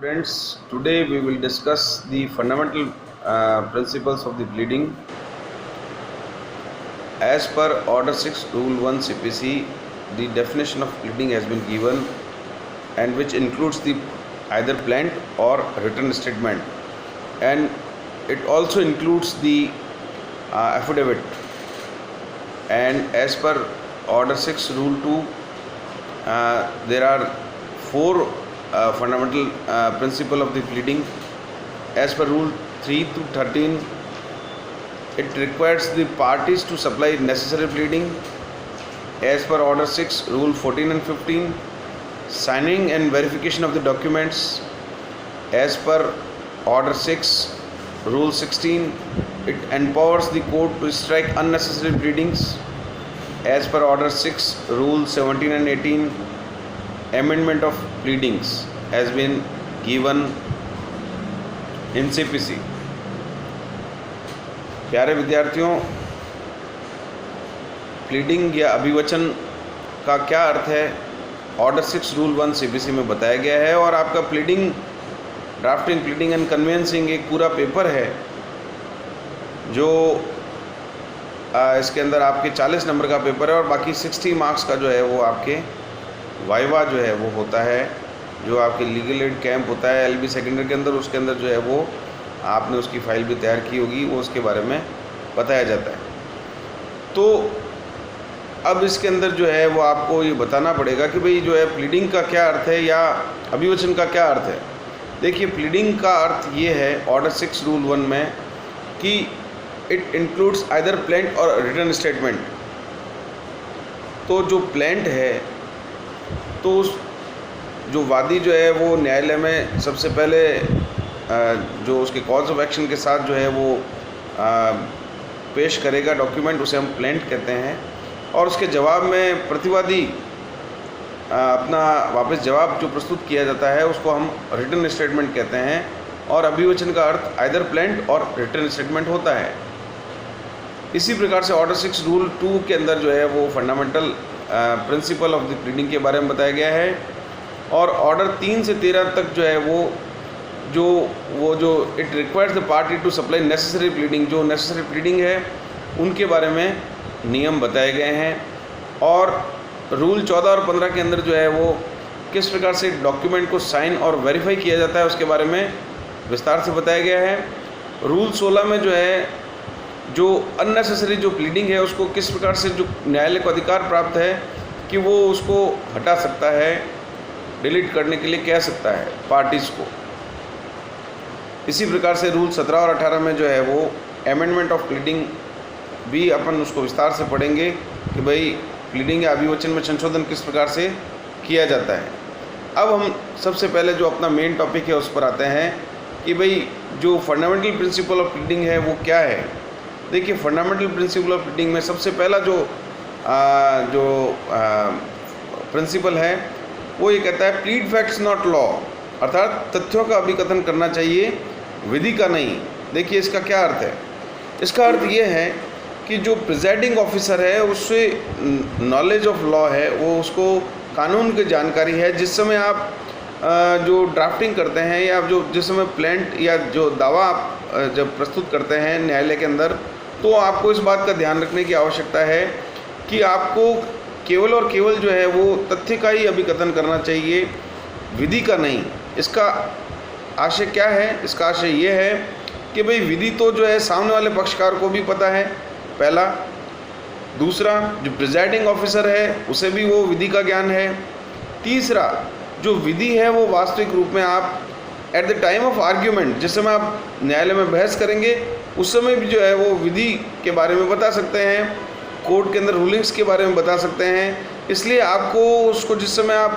Friends, today we will discuss the fundamental principles of the pleading. As per Order 6, Rule 1 CPC, the definition of pleading has been given, and which includes the either plaint or written statement, and it also includes the affidavit. And as per Order 6, Rule 2, there are four fundamental principle of the pleading. As per Rule 3 to 13, it requires the parties to supply necessary pleading. As per Order 6, Rule 14 and 15, signing and verification of the documents. As per Order 6, Rule 16, it empowers the court to strike unnecessary pleadings. As per Order 6, Rule 17 and 18, amendment of pleadings has been given in CPC. प्यारे विद्यार्थियों, pleading या अभिवचन का क्या अर्थ है order 6 rule 1 CPC में बताया गया है। और आपका pleading, drafting, pleading and convincing एक पूरा पेपर है जो इसके अंदर आपके 40 नंबर का पेपर है, और बाकी 60 मार्क्स का जो है वो आपके वाइवा जो है वो होता है, जो आपके लीगल एड कैंप होता है LB सेकेंडरी के अंदर। उसके अंदर जो है वो आपने उसकी फ़ाइल भी तैयार की होगी, वो उसके बारे में बताया जाता है। तो अब इसके अंदर जो है वो आपको ये बताना पड़ेगा कि भाई जो है प्लीडिंग का क्या अर्थ है या अभिवचन का क्या अर्थ है। देखिए, प्लीडिंग का अर्थ ये है ऑर्डर 6 रूल 1 में कि इट इंक्लूड्स आइदर प्लेंट और रिटन स्टेटमेंट। तो जो प्लेंट है, तो जो वादी जो है वो न्यायालय में सबसे पहले जो उसके कॉज ऑफ एक्शन के साथ जो है वो पेश करेगा डॉक्यूमेंट, उसे हम प्लेंट कहते हैं। और उसके जवाब में प्रतिवादी अपना वापस जवाब जो प्रस्तुत किया जाता है उसको हम रिटन स्टेटमेंट कहते हैं। और अभिवचन का अर्थ आइदर प्लेंट और रिटन स्टेटमेंट होता है। इसी प्रकार से ऑर्डर 6 रूल 2 के अंदर जो है वो fundamental principle of the pleading के बारे में बताया गया है। और ऑर्डर 3 से 13 तक जो है वो जो it requires the party to supply necessary pleading, जो नेसेसरी प्लीडिंग है उनके बारे में नियम बताए गए हैं। और रूल 14 और 15 के अंदर जो है वो किस प्रकार से डॉक्यूमेंट को साइन और वेरीफाई किया जाता है उसके बारे में विस्तार से बताया गया है। रूल 16 में जो है जो अननेसेसरी जो प्लीडिंग है उसको किस प्रकार से जो न्यायालय को अधिकार प्राप्त है कि वो उसको हटा सकता है, डिलीट करने के लिए कह सकता है पार्टीज़ को। इसी प्रकार से रूल 17 और 18 में जो है वो अमेंडमेंट ऑफ प्लीडिंग भी अपन उसको विस्तार से पढ़ेंगे कि भाई प्लीडिंग या अभिवचन में संशोधन किस प्रकार से किया जाता है। अब हम सबसे पहले जो अपना मेन टॉपिक है उस पर आते हैं कि भाई जो फंडामेंटल प्रिंसिपल ऑफ प्लीडिंग है वो क्या है। देखिए, फंडामेंटल प्रिंसिपल ऑफ प्लीडिंग में सबसे पहला जो प्रिंसिपल है वो ये कहता है प्लीड फैक्ट्स नॉट लॉ, अर्थात तथ्यों का अभिकथन करना चाहिए, विधि का नहीं। देखिए, इसका क्या अर्थ है। इसका अर्थ ये है कि जो प्रिजाइडिंग ऑफिसर है उससे नॉलेज ऑफ लॉ है, वो उसको कानून की जानकारी है। जिस समय आप जो ड्राफ्टिंग करते हैं या जिस समय प्लेंट या जो दावा आप जब प्रस्तुत करते हैं न्यायालय के अंदर, तो आपको इस बात का ध्यान रखने की आवश्यकता है कि आपको केवल और केवल जो है वो तथ्य का ही अभिकथन करना चाहिए, विधि का नहीं। इसका आशय क्या है? इसका आशय ये है कि भाई विधि तो जो है सामने वाले पक्षकार को भी पता है, पहला। दूसरा, जो प्रिजाइडिंग ऑफिसर है उसे भी वो विधि का ज्ञान है। तीसरा, जो विधि है वो वास्तविक रूप में आप at the time of argument, जिस समय आप न्यायालय में बहस करेंगे उस समय भी जो है वो विधि के बारे में बता सकते हैं, कोर्ट के अंदर रूलिंग्स के बारे में बता सकते हैं। इसलिए आपको उसको जिस समय आप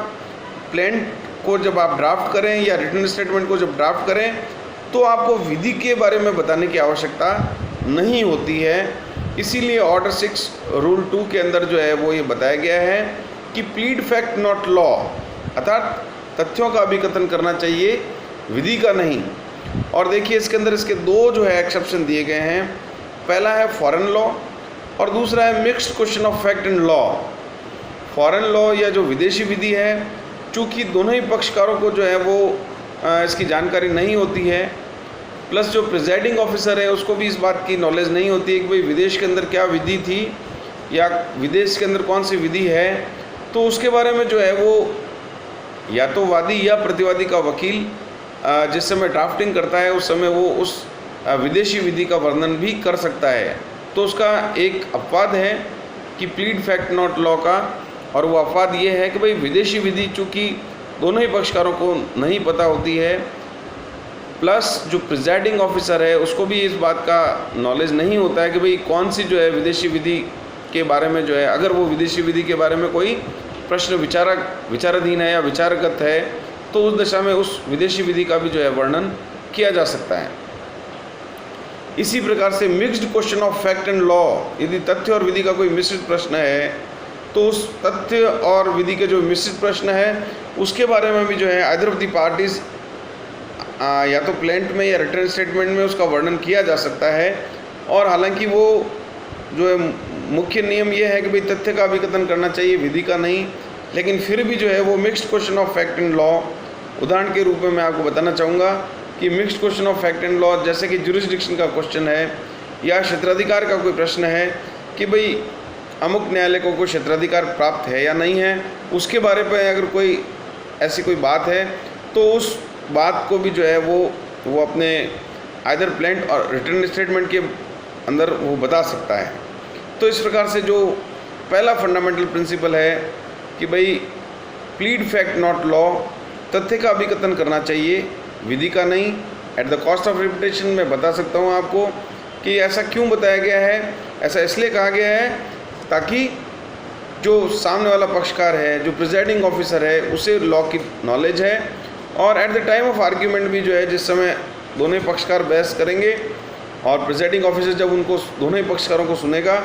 प्लेंट को जब आप ड्राफ्ट करें या रिटन स्टेटमेंट को जब ड्राफ्ट करें तो आपको विधि के बारे में बताने की आवश्यकता नहीं होती है। इसीलिए ऑर्डर 6 रूल 2 के अंदर जो है वो ये बताया गया है कि प्लीड फैक्ट नॉट लॉ, अर्थात तथ्यों का अभिकथन करना चाहिए, विधि का नहीं। और देखिए, इसके अंदर इसके दो जो है एक्सेप्शन दिए गए हैं। पहला है फॉरेन लॉ और दूसरा है mixed question of fact and law. Foreign law या जो विदेशी विधि है, चूँकि दोनों ही पक्षकारों को जो है वो इसकी जानकारी नहीं होती है, प्लस जो प्रिजाइडिंग ऑफिसर है उसको भी इस बात की नॉलेज नहीं होती है कि भाई विदेश के अंदर क्या विधि थी या विदेश के अंदर कौन सी विधि है, तो उसके बारे में जो है वो या तो वादी या प्रतिवादी का वकील जिस समय ड्राफ्टिंग करता है उस समय वो उस विदेशी विधि का वर्णन भी कर सकता है। तो उसका एक अपवाद है कि प्लीड फैक्ट नॉट लॉ का, और वो अपवाद ये है कि भाई विदेशी विधि चूँकि दोनों ही पक्षकारों को नहीं पता होती है, प्लस जो प्रिजाइडिंग ऑफिसर है उसको भी इस बात का नॉलेज नहीं होता है कि भाई कौन सी जो है विदेशी विधि के बारे में जो है, अगर वो विदेशी विधि के बारे में कोई प्रश्न विचाराधीन है या विचारगत है तो उस दशा में उस विदेशी विधि का भी जो है वर्णन किया जा सकता है। इसी प्रकार से mixed question of fact and law, यदि तथ्य और विधि का कोई मिश्रित प्रश्न है तो उस तथ्य और विधि के जो मिश्रित प्रश्न है उसके बारे में भी जो है आइदर ऑफ द पार्टीज या तो प्लेंट में या रिटर्न स्टेटमेंट में उसका वर्णन किया जा सकता है। और हालांकि वो जो है मुख्य नियम ये है कि भाई तथ्य का अभिकथन करना चाहिए, विधि का नहीं, लेकिन फिर भी जो है वो mixed question of fact and law, उदाहरण के रूप में मैं आपको बताना चाहूँगा कि mixed question of fact and law जैसे कि ज्यूरिसडिक्शन का क्वेश्चन है या क्षेत्राधिकार का कोई प्रश्न है कि भाई अमुक न्यायालय को कोई क्षेत्राधिकार प्राप्त है या नहीं है, उसके बारे में अगर कोई ऐसी कोई बात है तो उस बात को भी जो है वो अपने आइदर प्लेंट और रिटर्न स्टेटमेंट के अंदर वो बता सकता है। तो इस प्रकार से जो पहला फंडामेंटल प्रिंसिपल है कि भाई प्लीड फैक्ट नॉट लॉ, तथ्य का अभिकथन करना चाहिए, विधि का नहीं। At the cost of repetition मैं बता सकता हूँ आपको कि ऐसा क्यों बताया गया है। ऐसा इसलिए कहा गया है ताकि जो सामने वाला पक्षकार है, जो प्रिजाइडिंग ऑफिसर है, उसे लॉ की नॉलेज है, और at the time of argument भी जो है जिस समय दोनों ही पक्षकार बहस करेंगे और प्रिजाइडिंग ऑफिसर जब उनको दोनों ही पक्षकारों को सुनेगा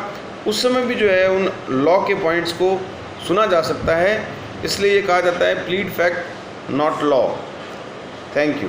उस समय भी जो है उन लॉ के पॉइंट्स को सुना जा सकता है। इसलिए ये कहा जाता है plead fact not law. Thank you.